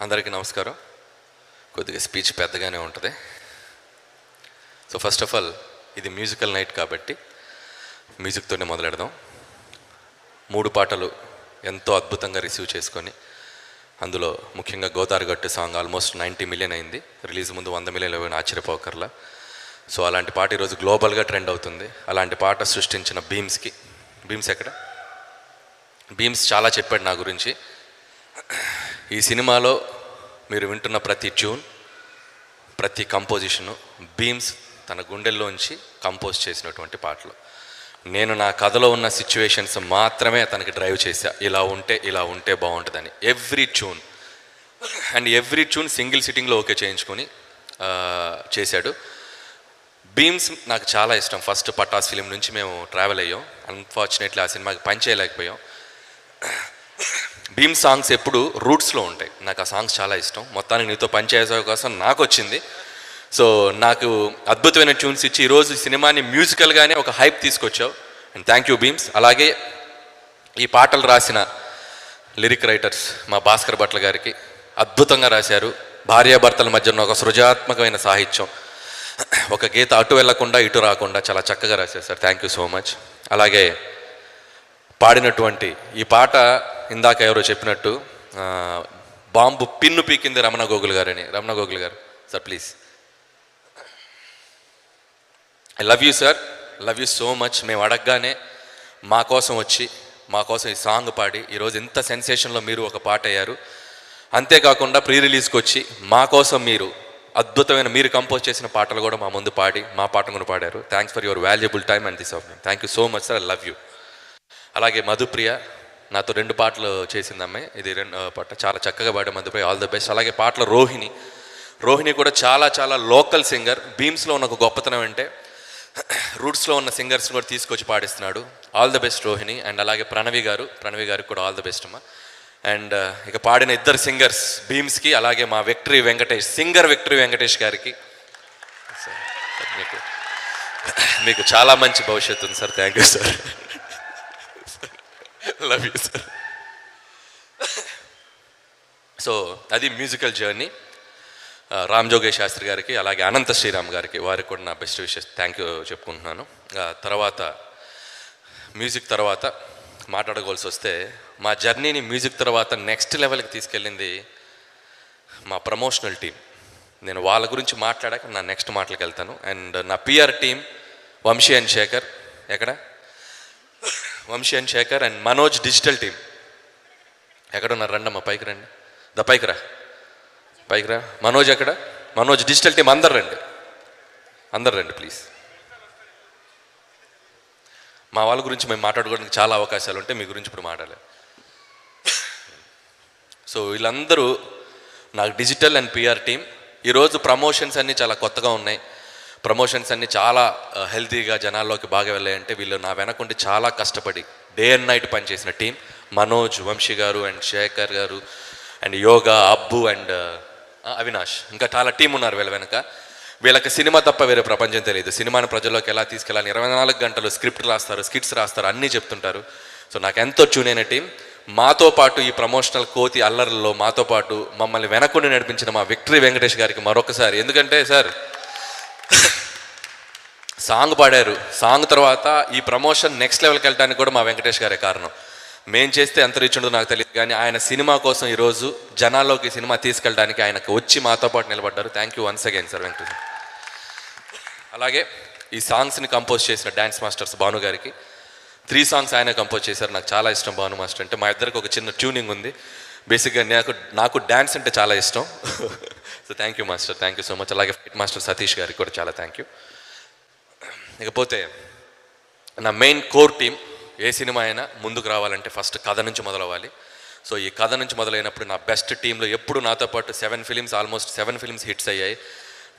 అందరికీ నమస్కారం. కొద్దిగా స్పీచ్ పెద్దగానే ఉంటుంది. సో ఫస్ట్ ఆఫ్ ఆల్ ఇది మ్యూజికల్ నైట్ కాబట్టి మ్యూజిక్తోనే మొదలెడదాం. 3 పాటలు ఎంతో అద్భుతంగా రిసీవ్ చేసుకొని, అందులో ముఖ్యంగా గోదావరిగట్టు సాంగ్ ఆల్మోస్ట్ 90 మిలియన్ అయింది. రిలీజ్ ముందు 100 మిలియన్లు ఆశ్చర్యపోకర్లా. సో అలాంటి పాట ఈరోజు గ్లోబల్గా ట్రెండ్ అవుతుంది. అలాంటి పాట సృష్టించిన బీమ్స్ ఎక్కడ? బీమ్స్ చాలా చెప్పాడు నా గురించి. ఈ సినిమాలో మీరు వింటున్న ప్రతి ట్యూన్, ప్రతి కంపోజిషను బీమ్స్ తన గుండెల్లోంచి కంపోజ్ చేసినటువంటి పాటలు. నేను నా కథలో ఉన్న సిచ్యువేషన్స్ మాత్రమే తనకి డ్రైవ్ చేశా, ఇలా ఉంటే బాగుంటుందని. ఎవ్రీ ట్యూన్ సింగిల్ సిట్టింగ్లో ఓకే చేయించుకొని చేశాడు. బీమ్స్ నాకు చాలా ఇష్టం. ఫస్ట్ పటాస్ ఫిలిం నుంచి మేము ట్రావెల్ అయ్యాం. అన్ఫార్చునేట్లీ ఆ సినిమాకి పని చేయలేకపోయాం. బీమ్ సాంగ్స్ ఎప్పుడు రూట్స్లో ఉంటాయి. నాకు ఆ సాంగ్స్ చాలా ఇష్టం. మొత్తానికి నీతో పనిచేసే అవకాశం నాకు వచ్చింది. సో నాకు అద్భుతమైన ట్యూన్స్ ఇచ్చి ఈరోజు సినిమాని మ్యూజికల్గానే ఒక హైప్ తీసుకొచ్చావు. And thank you Bheems. అలాగే ఈ పాటలు రాసిన లిరిక్ రైటర్స్ మా భాస్కర్ భట్ల గారికి అద్భుతంగా రాశారు. భార్యాభర్తల మధ్య ఉన్న ఒక సృజనాత్మకమైన సాహిత్యం, ఒక గీత అటు వెళ్లకుండా ఇటు రాకుండా చాలా చక్కగా రాశారు sir. Thank you so much. అలాగే పాడినటువంటి ఈ పాట ఇందాక ఎవరో చెప్పినట్టు బాంబు పిన్ను పీకింది రమణ గోగుల్ గారని. రమణ గోగుల్ గారు sir please. I love you sir, love you so much. మేము అడగగానే మా కోసం ఈ సాంగ్ పాడి ఈరోజు ఇంత సెన్సేషన్లో మీరు ఒక పాట అయ్యారు. అంతేకాకుండా ప్రీ రిలీజ్కి వచ్చి మా కోసం మీరు అద్భుతమైన మీరు కంపోజ్ చేసిన పాటలు కూడా మా ముందు పాడి మా పాటను కూడా పాడారు. Thanks for your valuable time and this of. Thank you so much sir. I love you. అలాగే మధుప్రియ నాతో 2 పాటలు చేసింది అమ్మాయి. ఇది 2 పాట చాలా చక్కగా పాడే మధుప్రియ, ఆల్ ద బెస్ట్. అలాగే పాటలో రోహిణి కూడా చాలా లోకల్ సింగర్. బీమ్స్లో ఉన్న ఒక గొప్పతనం అంటే రూట్స్లో ఉన్న సింగర్స్ కూడా తీసుకొచ్చి పాడిస్తున్నాడు. All the best Rohini. And అలాగే ప్రణవి గారికి కూడా ఆల్ ద బెస్ట్ అమ్మా. అండ్ ఇక పాడిన 2 సింగర్స్ బీమ్స్కి, అలాగే మా విక్టరీ వెంకటేష్ గారికి మీకు చాలా మంచి భవిష్యత్తు ఉంది sir. Thank you sir. Love you sir. So అది మ్యూజికల్ జర్నీ. రామ్ జోగేష్ శాస్త్రి గారికి, అలాగే అనంత శ్రీరామ్ గారికి, వారికి కూడా నా బెస్ట్ విషెస్ థ్యాంక్ యూ చెప్పుకుంటున్నాను. తర్వాత మ్యూజిక్ తర్వాత మాట్లాడుకోవాల్సి వస్తే మా జర్నీని మ్యూజిక్ తర్వాత నెక్స్ట్ లెవెల్కి తీసుకెళ్ళింది మా ప్రమోషనల్ టీం. నేను వాళ్ళ గురించి మాట్లాడాక నా నెక్స్ట్ మాటలకు వెళ్తాను. అండ్ నా PR team Vamshi and Shekar and Manoj digital team ఎక్కడున్నారు? రండమ్మా పైకి రండి. పైకి రా. మనోజ్ ఎక్కడ? మనోజ్ డిజిటల్ టీం అందరు రండి ప్లీజ్. మా వాళ్ళ గురించి మేము మాట్లాడుకోవడానికి చాలా అవకాశాలు ఉంటాయి, మీ గురించి ఇప్పుడు మాట్లాడలేదు. సో వీళ్ళందరూ నాకు డిజిటల్ అండ్ పిఆర్ టీం. ఈరోజు ప్రమోషన్స్ అన్నీ చాలా కొత్తగా ఉన్నాయి. ప్రమోషన్స్ అన్నీ చాలా హెల్తీగా జనాల్లోకి బాగా వెళ్ళాయంటే వీళ్ళు నా వెనకుండి చాలా కష్టపడి డే అండ్ నైట్ పనిచేసిన టీం. మనోజ్, వంశీ గారు అండ్ శేఖర్ గారు and yoga, Abbu and Avinash, ఇంకా చాలా టీం ఉన్నారు వీళ్ళ వెనక. వీళ్ళకి సినిమా తప్ప వేరే ప్రపంచం తెలియదు. సినిమాని ప్రజల్లోకి ఎలా తీసుకెళ్ళాలి, 24 గంటలు స్కిట్స్ రాస్తారు, అన్నీ చెప్తుంటారు. సో నాకు ఎంతో ట్యూన్ అయిన టీం. మాతో పాటు ఈ ప్రమోషనల్ కోతి అల్లర్లలో మాతో పాటు మమ్మల్ని వెనకుండి నడిపించిన మా విక్టరీ వెంకటేష్ గారికి మరొకసారి, ఎందుకంటే సార్ సాంగ్ పాడారు, సాంగ్ తర్వాత ఈ ప్రమోషన్ నెక్స్ట్ లెవెల్కి వెళ్ళడానికి కూడా మా వెంకటేష్ గారే కారణం. మేం చేస్తే ఎంత రీచ్ ఉంటుందో నాకు తెలియదు, కానీ ఆయన సినిమా కోసం ఈరోజు జనాల్లోకి సినిమా తీసుకెళ్ళడానికి ఆయనకు వచ్చి మాతో పాటు నిలబడ్డారు. Thank you once again sir Venkatesh. అలాగే ఈ సాంగ్స్ని కంపోజ్ చేసిన డ్యాన్స్ మాస్టర్స్ భాను గారికి 3 సాంగ్స్ ఆయన కంపోజ్ చేశారు. నాకు చాలా ఇష్టం భాను మాస్టర్ అంటే. మా ఇద్దరికి ఒక చిన్న ట్యూనింగ్ ఉంది. బేసిక్గా నాకు డ్యాన్స్ అంటే చాలా ఇష్టం. So thank you master, thank you so much. అలాగే ఫైట్ మాస్టర్ సతీష్ గారికి కూడా చాలా థ్యాంక్ యూ. ఇకపోతే నా మెయిన్ కోర్ టీం. ఏ సినిమా అయినా ముందుకు రావాలంటే ఫస్ట్ కథ నుంచి మొదలవ్వాలి. సో ఈ కథ నుంచి మొదలైనప్పుడు నా బెస్ట్ టీంలో ఎప్పుడు నాతో పాటు 7 ఫిలిమ్స్ హిట్స్ అయ్యాయి.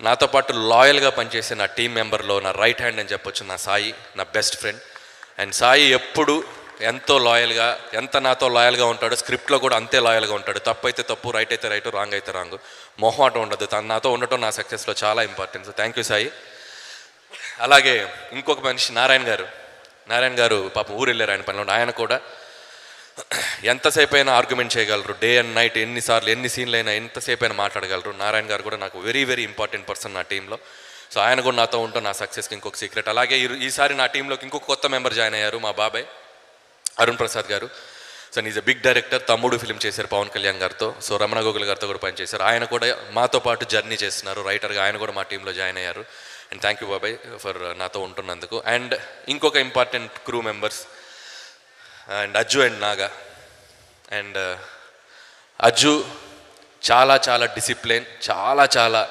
నాతో పాటు లాయల్గా పనిచేసే నా టీం మెంబర్లో నా రైట్ హ్యాండ్ అని చెప్పొచ్చు నా సాయి, నా బెస్ట్ ఫ్రెండ్. అండ్ సాయి ఎప్పుడు ఎంత నాతో లాయల్గా ఉంటాడో స్క్రిప్ట్లో కూడా అంతే లాయల్గా ఉంటాడు. తప్పు అయితే తప్పు, రైట్ అయితే రైట్, రాంగ్ అయితే రాంగ్, మొహమాటం ఉండదు. తను నాతో ఉండటం నా సక్సెస్లో చాలా important. So thank you Sai. అలాగే ఇంకొక మనిషి నారాయణ గారు పాపం ఊరు వెళ్ళారు ఆయన పనిలో. ఆయన కూడా ఎంతసేపు అయినా ఆర్గ్యుమెంట్ చేయగలరు, డే అండ్ నైట్ ఎన్నిసార్లు ఎన్ని సీన్లు అయినా ఎంతసేపు అయినా మాట్లాడగలరు. నారాయణ గారు కూడా నాకు వెరీ వెరీ ఇంపార్టెంట్ పర్సన్ నా టీంలో. సో ఆయన కూడా నాతో ఉంటాం నా సక్సెస్కి ఇంకొక సీక్రెట్. అలాగే ఈసారి నా టీంలోకి ఇంకొక కొత్త మెంబర్ జాయిన్ అయ్యారు, మా బాబాయ్ Arun Prasad garu. So is a big director, Thammudu film చేశారు పవన్ కళ్యాణ్ గారితో. సో రమణ గోగుల్ గారితో కూడా పనిచేశారు. ఆయన కూడా మాతో పాటు జర్నీ చేస్తున్నారు రైటర్గా. ఆయన కూడా మా టీంలో జాయిన్ అయ్యారు. అండ్ థ్యాంక్ యూ బాబాయ్ ఫర్ నాతో ఉంటున్నందుకు. అండ్ ఇంకొక important crew members and Ajju and Naga. And Ajju చాలా చాలా డిసిప్లిన్, చాలా చాలా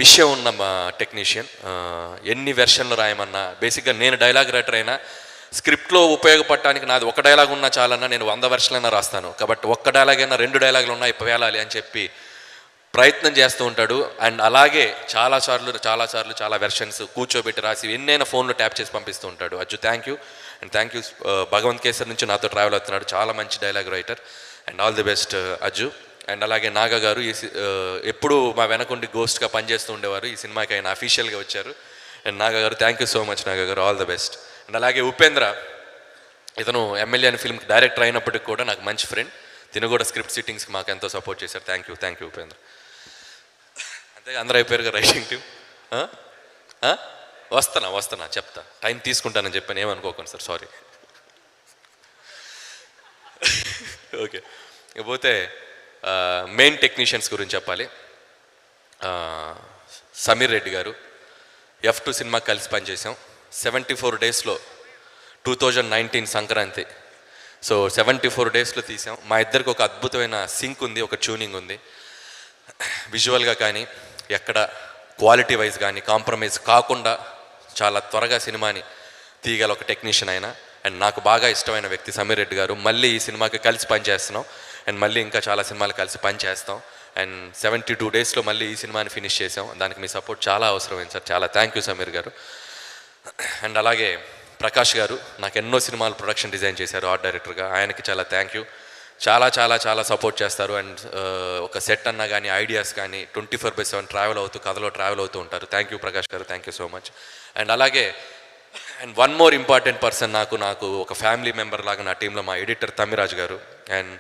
విషయం ఉన్న మా టెక్నీషియన్. ఎన్ని వెర్షన్లు రాయమన్నా, బేసిక్గా నేను డైలాగ్ రైటర్ అయినా స్క్రిప్ట్లో ఉపయోగపడటానికి నాది ఒక డైలాగ్ ఉన్నా చాలన్నా నేను 100 వెర్షన్లైనా రాస్తాను. కాబట్టి ఒక్క డైలాగ్ అయినా 2 డైలాగులు ఉన్నాయి పేలాలి అని చెప్పి ప్రయత్నం చేస్తూ ఉంటాడు. అండ్ అలాగే చాలాసార్లు చాలా వెర్షన్స్ కూర్చోబెట్టి రాసి ఎన్నైనా ఫోన్లో ట్యాప్ చేసి పంపిస్తూ ఉంటాడు. Ajju thank you. And thank you Bhagavanth Kesari నుంచి నాతో ట్రావెల్ అవుతున్నాడు, చాలా మంచి dialogue writer. And all the best Ajju. And అలాగే నాగా గారు ఎప్పుడు మా వెనకుండి గోస్ట్గా పనిచేస్తూ ఉండేవారు, ఈ సినిమాకి ఆయన అఫీషియల్గా వచ్చారు. అండ్ నాగా గారు thank you so much Naga గారు, ఆల్ ద బెస్ట్. అండ్ అలాగే ఉపేంద్ర, ఇతను ఎమ్మెల్యే అని ఫిల్మ్కి డైరెక్టర్ అయినప్పటికి కూడా నాకు మంచి ఫ్రెండ్. తిను కూడా స్క్రిప్ట్ సిట్టింగ్స్కి మాకు ఎంతో సపోర్ట్ చేశారు. Thank you Upendra. అంతే అందరూ అయిపోయారు రైటింగ్ టీం. వస్తున్నా చెప్తా, టైం తీసుకుంటానని చెప్పాను, ఏమనుకోకండి సార్, సారీ. ఓకే, ఇకపోతే మెయిన్ టెక్నీషియన్స్ గురించి చెప్పాలి. సమీర్ రెడ్డి గారు, F2 సినిమా కలిసి పనిచేసాం. 74 డేస్లో 2019 సంక్రాంతి. సో 74 డేస్లో తీసాం. మా ఇద్దరికి ఒక అద్భుతమైన సింక్ ఉంది, ఒక ట్యూనింగ్ ఉంది. విజువల్గా కానీ ఎక్కడ క్వాలిటీ వైజ్ కానీ కాంప్రమైజ్ కాకుండా చాలా త్వరగా సినిమాని తీయగల ఒక టెక్నీషియన్ అయినా. అండ్ నాకు బాగా ఇష్టమైన వ్యక్తి సమీర్ రెడ్డి గారు. మళ్ళీ ఈ సినిమాకి కలిసి పనిచేస్తున్నాం. అండ్ మళ్ళీ ఇంకా చాలా సినిమాలు కలిసి పనిచేస్తాం. అండ్ 72 డేస్లో మళ్ళీ ఈ సినిమాని ఫినిష్ చేసాం. దానికి మీ సపోర్ట్ చాలా అవసరమైంది సార్, చాలా థ్యాంక్ యూ సమీర్ గారు. అండ్ అలాగే ప్రకాష్ గారు నాకు ఎన్నో సినిమాలు ప్రొడక్షన్ డిజైన్ చేశారు ఆర్ట్ డైరెక్టర్గా, ఆయనకి చాలా థ్యాంక్ యూ. చాలా సపోర్ట్ చేస్తారు. అండ్ ఒక సెట్ అన్నా కానీ ఐడియాస్ కానీ 24/7 ట్రావెల్ అవుతూ కథలో ట్రావెల్ అవుతూ ఉంటారు. థ్యాంక్ యూ ప్రకాష్ గారు, thank you so much. And అలాగే and one more important person, నాకు ఒక ఫ్యామిలీ మెంబర్ లాగా నా టీంలో మా ఎడిటర్ తమ్మిరాజు గారు. అండ్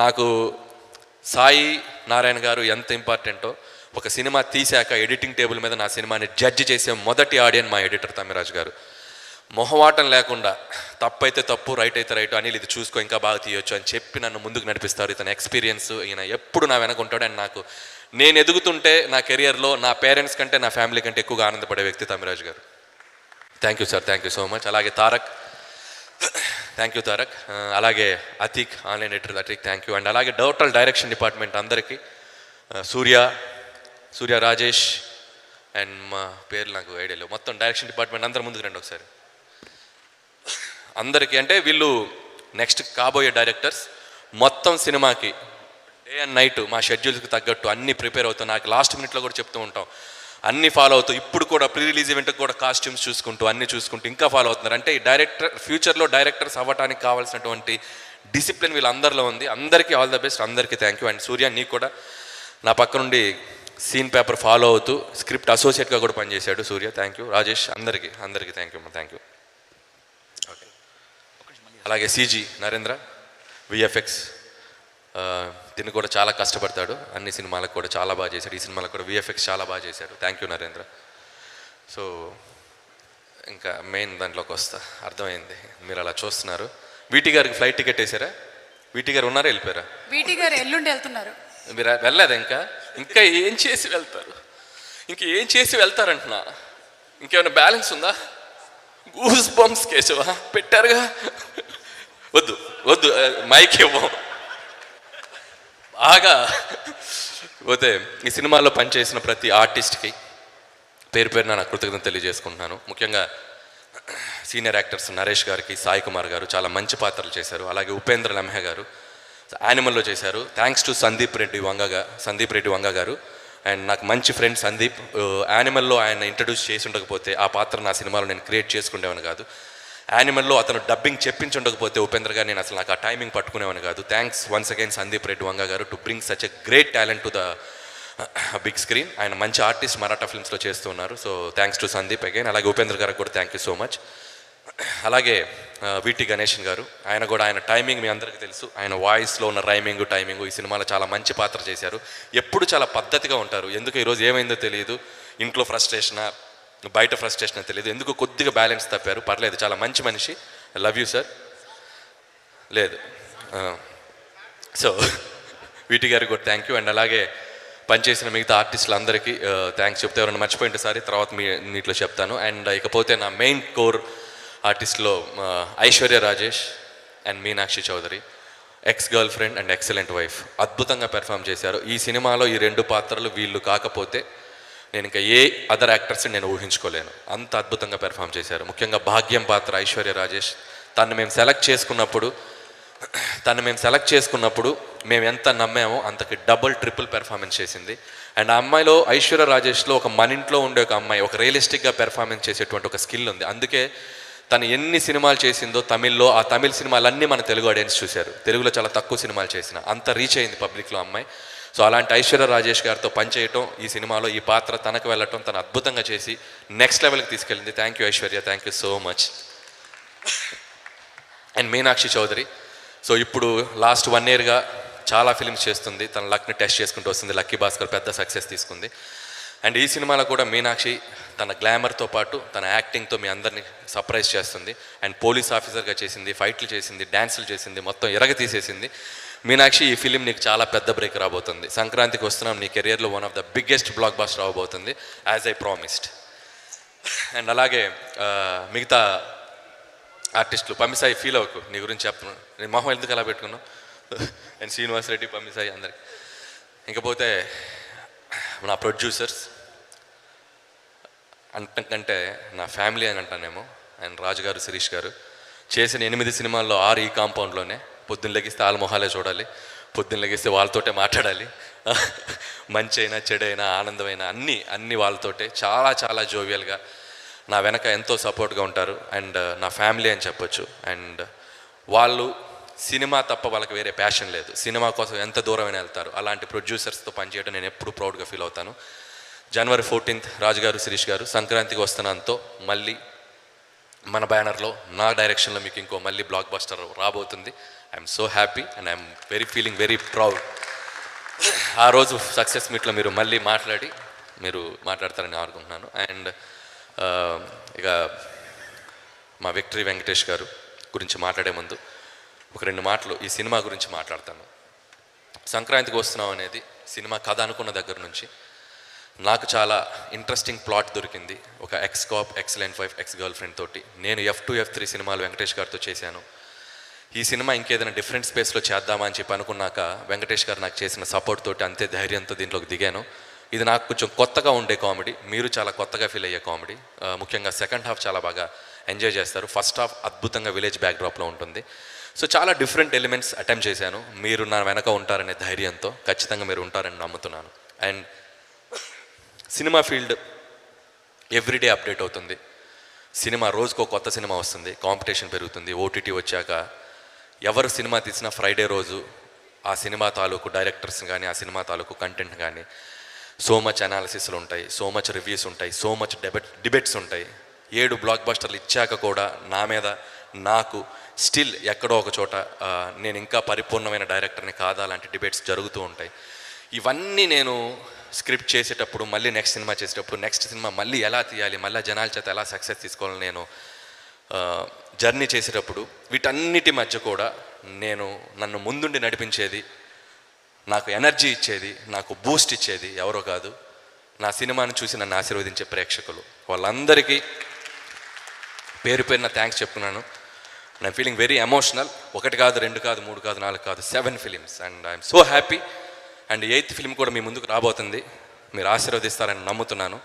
నాకు సాయి నారాయణ గారు ఎంత ఇంపార్టెంటో, ఒక సినిమా తీశాక ఎడిటింగ్ టేబుల్ మీద నా సినిమాని జడ్జి చేసే మొదటి ఆడియన్ మా ఎడిటర్ తమ్మిరాజు గారు. మొహమాటం లేకుండా తప్పైతే తప్పు, రైట్ అయితే రైట్, అనిల్ ఇది చూసుకో ఇంకా బాగా తీయొచ్చు అని చెప్పి నన్ను ముందుకు నడిపిస్తారు. ఇతని ఎక్స్పీరియన్స్, ఈయన ఎప్పుడు నా వెనక ఉంటాడు. అండ్ నాకు నేను ఎదుగుతుంటే నా కెరియర్లో నా పేరెంట్స్ కంటే నా ఫ్యామిలీ కంటే ఎక్కువగా ఆనందపడే వ్యక్తి తమ్మిరాజు గారు. Thank you sir, thank you so much. అలాగే తారక్, థ్యాంక్ యూ తారక్. అలాగే Atiq, online editor Atiq, thank you. And అలాగే టోటల్ డైరెక్షన్ డిపార్ట్మెంట్ అందరికీ, సూర్య రాజేష్ అండ్ మా పేర్లు నాకు ఐడియా లేవు, మొత్తం డైరెక్షన్ డిపార్ట్మెంట్ అందరు ముందుకు రండి ఒకసారి. అందరికీ అంటే వీళ్ళు నెక్స్ట్ కాబోయే డైరెక్టర్స్. మొత్తం సినిమాకి డే అండ్ నైట్ మా షెడ్యూల్స్కి తగ్గట్టు అన్నీ ప్రిపేర్ అవుతాం. నాకు లాస్ట్ మినిట్లో కూడా చెప్తూ ఉంటాం, అన్నీ ఫాలో అవుతూ ఇప్పుడు కూడా ప్రీ రిలీజ్ ఈవెంట్కి కూడా కాస్ట్యూమ్స్ చూసుకుంటూ అన్నీ చూసుకుంటూ ఇంకా ఫాలో అవుతున్నారు. అంటే ఈ ఫ్యూచర్లో డైరెక్టర్స్ అవ్వడానికి కావాల్సినటువంటి డిసిప్లిన్ వీళ్ళందరిలో ఉంది. అందరికీ ఆల్ ద బెస్ట్, అందరికీ థ్యాంక్ యూ. అండ్ సూర్య నీకు కూడా నా పక్క నుండి సీన్ పేపర్ ఫాలో అవుతూ స్క్రిప్ట్ అసోసియేట్గా కూడా పనిచేశాడు సూర్య, థ్యాంక్ యూ. రాజేష్, అందరికీ thank you, thank you. Okay, అలాగే CG నరేంద్ర, VFX, తిని కూడా చాలా కష్టపడతాడు, అన్ని సినిమాలకు కూడా చాలా బాగా చేశాడు. ఈ సినిమాలకు కూడా VFX చాలా బాగా చేశాడు, థ్యాంక్ యూ నరేంద్ర. సో ఇంకా మెయిన్ దాంట్లోకి వస్తా, అర్థమైంది మీరు అలా చూస్తున్నారు. వీటి గారికి ఫ్లైట్ టికెట్ వేసారా? వీటి గారు ఉన్నారా, వెళ్ళిపోయారా? వీటి గారు ఎల్లుండి వెళ్తున్నారు. మీరు వెళ్ళలేదా? ఇంకా ఏం చేసి వెళ్తారు? ఏం చేసి వెళ్తారంటున్నా? ఇంకేమైనా బ్యాలెన్స్ ఉందా? గూస్ బంప్స్ కేశవా పెట్టారుగా, వద్దు మైక్ ఇవ్వం. బాగా పోతే ఈ సినిమాలో పనిచేసిన ప్రతి ఆర్టిస్ట్కి పేరు నా కృతజ్ఞత తెలియజేసుకుంటున్నాను. ముఖ్యంగా సీనియర్ యాక్టర్స్ నరేష్ గారికి, సాయి కుమార్ గారు చాలా మంచి పాత్రలు చేశారు. అలాగే ఉపేంద్ర లమ్హే గారు యానిమల్లో చేశారు. థ్యాంక్స్ టు సందీప్ రెడ్డి వంగ గారు. అండ్ నాకు మంచి ఫ్రెండ్ సందీప్. యానిమల్లో ఆయన ఇంట్రడ్యూస్ చేసి ఉండకపోతే ఆ పాత్ర నా సినిమాలో నేను క్రియేట్ చేసుకునేవాని కాదు. యానిమల్లో అతను డబ్బింగ్ చెప్పించుండకపోతే ఉపేంద్ర గారు నేను అసలు నాకు ఆ టైమింగ్ పట్టుకునేవాని కాదు. Thanks once again Sandeep Reddy Vanga గారు to bring such a great talent to the big screen. ఆయన మంచి ఆర్టిస్ట్ మరాఠా ఫిల్మ్స్లో చేస్తూ ఉన్నారు. So thanks to Sandeep again. అలాగే ఉపేంద్ర గారికి కూడా థ్యాంక్ యూ సో మచ్. అలాగే విటి గణేషన్ గారు. ఆయన కూడా ఆయన టైమింగ్ మీ అందరికీ తెలుసు. ఆయన వాయిస్లో ఉన్న టైమింగ్ ఈ సినిమాలో చాలా మంచి పాత్ర చేశారు. ఎప్పుడు చాలా పద్ధతిగా ఉంటారు. ఎందుకు ఈరోజు ఏమైందో తెలియదు, ఇంట్లో ఫ్రస్ట్రేషనా బయట ఫ్రస్ట్రేషన్ తెలియదు, ఎందుకు కొద్దిగా బ్యాలెన్స్ తప్పారు. పర్లేదు, చాలా మంచి మనిషి. I love you sir. లేదు, సో వీటి గారికి కూడా థ్యాంక్ యూ. అండ్ అలాగే పనిచేసిన మిగతా ఆర్టిస్టులు అందరికీ థ్యాంక్స్ చెప్తే ఎవరైనా మర్చిపోయింటే సారి, తర్వాత నీటిలో చెప్తాను. అండ్ ఇకపోతే నా మెయిన్ కోర్ ఆర్టిస్ట్లో Aishwarya Rajesh and Meenakshi Chaudhary, ex girlfriend and excellent wife, అద్భుతంగా పెర్ఫామ్ చేశారు. ఈ సినిమాలో ఈ 2 పాత్రలు వీళ్ళు కాకపోతే నేను ఇంకా ఏ అదర్ యాక్టర్స్ని నేను ఊహించుకోలేను. అంత అద్భుతంగా పెర్ఫామ్ చేశారు. ముఖ్యంగా భాగ్యం పాత్ర ఐశ్వర్య రాజేష్, తను మేము సెలెక్ట్ చేసుకున్నప్పుడు మేము ఎంత నమ్మామో అంతకి డబుల్ ట్రిపుల్ పెర్ఫార్మెన్స్ చేసింది. అండ్ ఆ అమ్మాయిలో, ఐశ్వర్య రాజేష్లో ఒక మన ఇంట్లో ఉండే ఒక అమ్మాయి, ఒక రియలిస్టిక్గా పెర్ఫార్మెన్స్ చేసేటువంటి ఒక స్కిల్ ఉంది. అందుకే తను ఎన్ని సినిమాలు చేసిందో తమిళ్లో, ఆ తమిళ సినిమాలన్నీ మన తెలుగు ఆడియన్స్ చూశారు. తెలుగులో చాలా తక్కువ సినిమాలు చేసిన, అంత రీచ్ అయింది పబ్లిక్లో అమ్మాయి. సో అలాంటి ఐశ్వర్య రాజేష్ గారితో పనిచేయటం, ఈ సినిమాలో ఈ పాత్ర తనకు వెళ్ళటం, తను అద్భుతంగా చేసి నెక్స్ట్ లెవెల్కి తీసుకెళ్ళింది. Thank you Aishwarya, thank you so much. And Meenakshi Chaudhary, so ఇప్పుడు లాస్ట్ 1 yearగా చాలా ఫిల్మ్స్ చేస్తుంది. తన లక్ని టెస్ట్ చేసుకుంటూ వస్తుంది. లక్కీ భాస్కర్ పెద్ద సక్సెస్ తీసుకుంది. అండ్ ఈ సినిమాలో కూడా మీనాక్షి తన గ్లామర్తో పాటు తన యాక్టింగ్తో మీ అందరినీ సర్ప్రైజ్ చేస్తుంది. అండ్ పోలీస్ ఆఫీసర్గా చేసింది, ఫైట్లు చేసింది, డ్యాన్సులు చేసింది, మొత్తం తీసేసింది. మీనాక్షి, ఈ ఫిలిం నీకు చాలా పెద్ద బ్రేక్ రాబోతుంది. సంక్రాంతికి వస్తున్నాం, నీ కెరియర్లో one of the biggest blockbuster రాబోతుంది, యాజ్ ఐ ప్రామిస్డ్. అండ్ అలాగే మిగతా ఆర్టిస్టులు, పమ్మిసాయి ఫీల్ అవ్వకు, నీ గురించి చెప్తున్నాను, నేను మొహం ఎందుకు అలా పెట్టుకున్నాను. అండ్ శ్రీనివాస్ రెడ్డి, పమ్మిసాయి అందరికి. ఇంకపోతే నా ప్రొడ్యూసర్స్ అంతకంటే నా ఫ్యామిలీ అని అంటానేమో. అండ్ రాజుగారు, శిరీష్ గారు చేసిన 8 సినిమాల్లో 6 ఈ కాంపౌండ్లోనే. పొద్దున్న లెగిస్తే వాళ్ళ మొహాలే చూడాలి, పొద్దున్న లెగిస్తే వాళ్ళతోటే మాట్లాడాలి, మంచి అయినా చెడైనా ఆనందమైనా అన్నీ వాళ్ళతోటే. చాలా చాలా జోవియల్గా నా వెనక ఎంతో సపోర్ట్గా ఉంటారు. అండ్ నా ఫ్యామిలీ అని చెప్పొచ్చు. అండ్ వాళ్ళు సినిమా తప్ప వాళ్ళకి వేరే ప్యాషన్ లేదు, సినిమా కోసం ఎంత దూరమైనా వెళ్తారు. అలాంటి ప్రొడ్యూసర్స్తో పనిచేయడం నేను ఎప్పుడు ప్రౌడ్గా ఫీల్ అవుతాను. January 14th రాజుగారు, శిరీష్ గారు సంక్రాంతికి వస్తున్నాంతో మళ్ళీ మన బ్యానర్లో, నా డైరెక్షన్లో మీకు ఇంకో మళ్ళీ బ్లాక్ బస్టర్ రాబోతుంది. I'm so happy and I'm feeling very proud. ఆ రోజు సక్సెస్ మీట్లో మీరు మళ్ళీ మాట్లాడతారని అనుకుంటున్నాను. అండ్ ఇక మా విక్టరీ వెంకటేష్ గారు గురించి మాట్లాడే ముందు ఒక 2 మాటలు ఈ సినిమా గురించి మాట్లాడతాను. సంక్రాంతికి వస్తున్నాం అనేది సినిమా కథ అనుకున్న దగ్గర నుంచి నాకు చాలా ఇంట్రెస్టింగ్ ప్లాట్ దొరికింది. ఒక X cap, excellent wife, ex girl friend తోటి నేను F2, F3 సినిమాలు వెంకటేష్ గారితో చేశాను. ఈ సినిమా ఇంకేదైనా డిఫరెంట్ స్పేస్లో చేద్దామా అని చెప్పి అనుకున్నాక వెంకటేష్ గారు నాకు చేసిన సపోర్ట్ తోటి అంతే ధైర్యంతో దీంట్లోకి దిగాను. ఇది నాకు కొంచెం కొత్తగా ఉండే కామెడీ, మీరు చాలా కొత్తగా ఫీల్ అయ్యే కామెడీ. ముఖ్యంగా సెకండ్ హాఫ్ చాలా బాగా ఎంజాయ్ చేస్తారు. ఫస్ట్ హాఫ్ అద్భుతంగా విలేజ్ బ్యాక్డ్రాప్లో ఉంటుంది. సో చాలా డిఫరెంట్ ఎలిమెంట్స్ అటెంప్ట్ చేశాను. మీరు నా వెనక ఉంటారనే ధైర్యంతో, ఖచ్చితంగా మీరు ఉంటారని నమ్ముతున్నాను. And cinema field everyday update అవుతుంది. సినిమా రోజుకో కొత్త సినిమా వస్తుంది, కాంపిటీషన్ పెరుగుతుంది. OTT వచ్చాక ఎవరు సినిమా తీసినా ఫ్రైడే రోజు ఆ సినిమా తాలూకు డైరెక్టర్స్ కానీ, ఆ సినిమా తాలూకు కంటెంట్ కానీ సో మచ్ అనాలిసిస్లు ఉంటాయి, సో మచ్ రివ్యూస్ ఉంటాయి, సో మచ్ డిబేట్స్ ఉంటాయి. 7 బ్లాక్ బస్టర్లు ఇచ్చాక కూడా నా మీద నాకు స్టిల్ ఎక్కడో ఒక చోట నేను ఇంకా పరిపూర్ణమైన డైరెక్టర్ని కాదా లాంటి డిబేట్స్ జరుగుతూ ఉంటాయి. ఇవన్నీ నేను స్క్రిప్ట్ చేసేటప్పుడు, మళ్ళీ నెక్స్ట్ సినిమా చేసేటప్పుడు, నెక్స్ట్ సినిమా మళ్ళీ ఎలా తీయాలి, మళ్ళీ జనాల చేత ఎలా సక్సెస్ తీసుకోవాలని నేను జర్నీ చేసేటప్పుడు వీటన్నిటి మధ్య కూడా నన్ను ముందుండి నడిపించేది, నాకు ఎనర్జీ ఇచ్చేది, నాకు బూస్ట్ ఇచ్చేది ఎవరో కాదు, నా సినిమాను చూసి నన్ను ఆశీర్వదించే ప్రేక్షకులు. వాళ్ళందరికీ పేరు పేరున థ్యాంక్స్ చెప్తున్నాను. I'm feeling very emotional. 1 కాదు, 2 కాదు, 3 కాదు, 4 కాదు, 7 films. And I'm so happy. And 8th film కూడా మీ ముందుకు రాబోతుంది. మీరు ఆశీర్వదిస్తారని నమ్ముతున్నాను.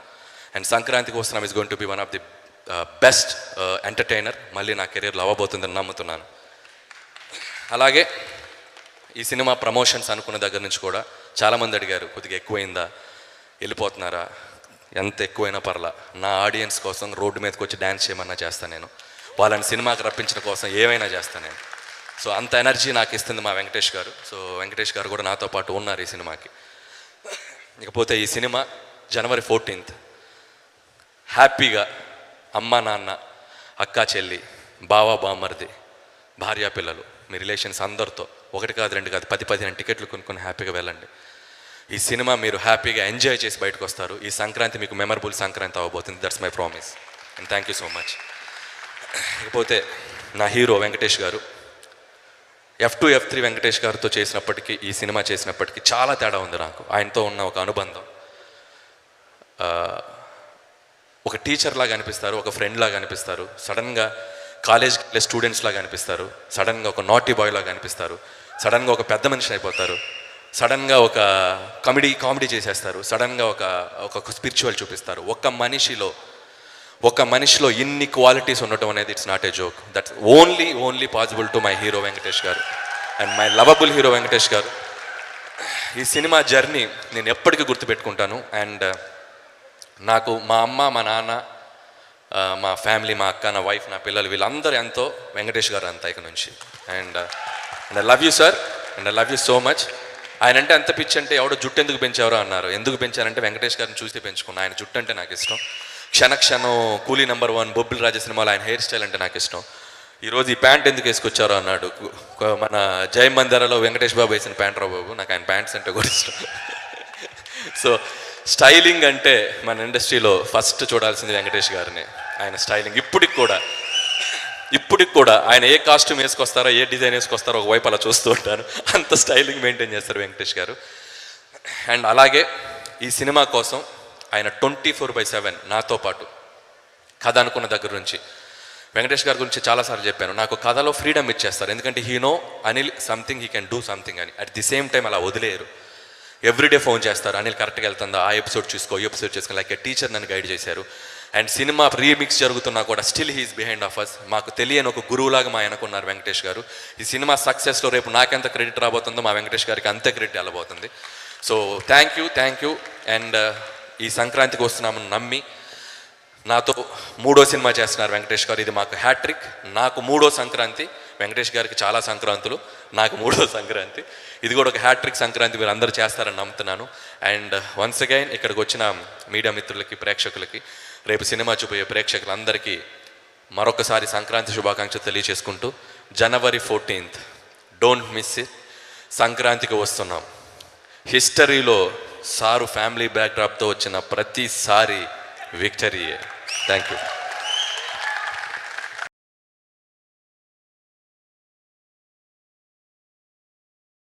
అండ్ సంక్రాంతికి వస్తున్నాం is going to be one of the best entertainer మళ్ళీ నా కెరీర్లో అవ్వబోతుందని నమ్ముతున్నాను. అలాగే ఈ సినిమా ప్రమోషన్స్ అనుకున్న దగ్గర నుంచి కూడా చాలామంది అడిగారు, కొద్దిగా ఎక్కువైందా, వెళ్ళిపోతున్నారా? ఎంత ఎక్కువైనా పర్లా, నా ఆడియన్స్ కోసం రోడ్డు మీదకి వచ్చి డ్యాన్స్ చేయమన్నా చేస్తాను నేను, వాళ్ళని సినిమాకి రప్పించడం కోసం ఏమైనా చేస్తాను నేను. సో అంత ఎనర్జీ నాకు ఇస్తుంది మా వెంకటేష్ గారు. సో వెంకటేష్ గారు కూడా నాతో పాటు ఉన్నారు ఈ సినిమాకి. ఇకపోతే ఈ సినిమా January 14th హ్యాపీగా అమ్మ, నాన్న, అక్క, చెల్లి బావా బామ్మర్ది, భార్యా పిల్లలు, మీ రిలేషన్స్ అందరితో 1 కాదు 2 కాదు 10-15 టికెట్లు కొనుక్కొని హ్యాపీగా వెళ్ళండి. ఈ సినిమా మీరు హ్యాపీగా ఎంజాయ్ చేసి బయటకు వస్తారు. ఈ సంక్రాంతి మీకు మెమరబుల్ సంక్రాంతి అవ్వబోతుంది. That's my promise and thank you so much. ఇకపోతే నా హీరో వెంకటేష్ గారు, F2 F3 వెంకటేష్ గారితో చేసినప్పటికీ ఈ సినిమా చేసినప్పటికీ చాలా తేడా ఉంది నాకు. ఆయనతో ఉన్న ఒక అనుబంధం, ఒక టీచర్ లాగా అనిపిస్తారు, ఒక ఫ్రెండ్ లాగా అనిపిస్తారు, సడన్గా కాలేజ్కి వెళ్ళే స్టూడెంట్స్ లాగా అనిపిస్తారు, సడన్గా ఒక నాటీ బాయ్ లాగా అనిపిస్తారు, సడన్గా ఒక పెద్ద మనిషి అయిపోతారు, సడన్గా ఒక కామెడీ చేసేస్తారు, సడన్గా ఒక స్పిరిచువల్ చూపిస్తారు. ఒక మనిషిలో ఇన్ని క్వాలిటీస్ ఉండటం అనేది it's not a joke. That's only possible to my hero Venkatesh గారు and my lovable hero Venkatesh గారు. ఈ సినిమా జర్నీ నేను ఎప్పటికీ గుర్తుపెట్టుకుంటాను. అండ్ నాకు మా అమ్మ, మా నాన్న, మా ఫ్యామిలీ, మా అక్క, నా వైఫ్, నా పిల్లలు, వీళ్ళందరూ ఎంతో వెంకటేష్ గారు అంత ఇక నుంచి. And I love you sir and I love you so much. ఆయన అంటే ఎంత పిచ్చి అంటే, ఎవడో జుట్టు ఎందుకు పెంచారో అన్నారు. ఎందుకు పెంచారంటే వెంకటేష్ గారిని చూస్తే పెంచుకున్నా. ఆయన జుట్టు అంటే నాకు ఇష్టం. క్షణం కూలీ నెంబర్ 1 బొబ్బిల్ రాజా సినిమాలో ఆయన హెయిర్ స్టైల్ అంటే నాకు ఇష్టం. ఈరోజు ఈ ప్యాంట్ ఎందుకు వేసుకొచ్చారో అన్నాడు. మన జయ మందిరాలో వెంకటేష్ బాబు వేసిన ప్యాంట్ రా బాబు, నాకు ఆయన ప్యాంట్స్ అంటే కూడా ఇష్టం. సో స్టైలింగ్ అంటే మన ఇండస్ట్రీలో ఫస్ట్ చూడాల్సింది వెంకటేష్ గారిని. ఆయన స్టైలింగ్ ఇప్పటికి కూడా ఆయన ఏ కాస్ట్యూమ్ వేసుకొస్తారో, ఏ డిజైన్ వేసుకొస్తారో ఒకవైపు అలా చూస్తూ ఉంటాను. అంత స్టైలింగ్ మెయింటైన్ చేస్తారు వెంకటేష్ గారు. అండ్ అలాగే ఈ సినిమా కోసం ఆయన 24/7 నాతో పాటు కథ అనుకున్న దగ్గర నుంచి, వెంకటేష్ గారి గురించి చాలాసార్లు చెప్పాను, నాకు కథలో ఫ్రీడమ్ ఇచ్చేస్తారు. ఎందుకంటే Anil something, he can do something అని. అట్ ది సేమ్ టైం అలా వదిలేరు. ఎవ్రీడే ఫోన్ చేస్తారు, అనిల్ కరెక్ట్గా వెళ్తుందా, ఆ ఎపిసోడ్ చూసుకో, ఈ ఎపిసోడ్ చేసుకో, లైక్ ఏ టీచర్ నన్ను గైడ్ చేశారు. అండ్ సినిమా రీమిక్స్ జరుగుతున్నా కూడా still he is behind of us. మాకు తెలియని ఒక గురువులాగా మా అనుకున్నారు వెంకటేష్ గారు. ఈ సినిమా సక్సెస్లో రేపు నాకెంత క్రెడిట్ రాబోతుందో మా వెంకటేష్ గారికి అంతే క్రెడిట్ వెళ్ళబోతుంది. So thank you. అండ్ ఈ సంక్రాంతికి వస్తున్నామని నమ్మి నాతో 3వ సినిమా చేస్తున్నారు వెంకటేష్ గారు. ఇది మాకు హ్యాట్రిక్. నాకు 3వ సంక్రాంతి, వెంకటేష్ గారికి చాలా సంక్రాంతులు, నాకు 3వ సంక్రాంతి. ఇది కూడా ఒక హ్యాట్రిక్ సంక్రాంతి మీరు అందరూ చేస్తారని నమ్ముతున్నాను. అండ్ వన్స్ అగైన్ ఇక్కడికి వచ్చిన మీడియా మిత్రులకి, ప్రేక్షకులకి, రేపు సినిమా చూపే ప్రేక్షకులందరికీ మరొకసారి సంక్రాంతి శుభాకాంక్షలు తెలియజేసుకుంటూ, January 14th don't miss it. సంక్రాంతికి వస్తున్నాం. హిస్టరీలో సారు ఫ్యామిలీ బ్యాక్డ్రాప్తో వచ్చిన ప్రతిసారి విక్టరీయే. Thank you.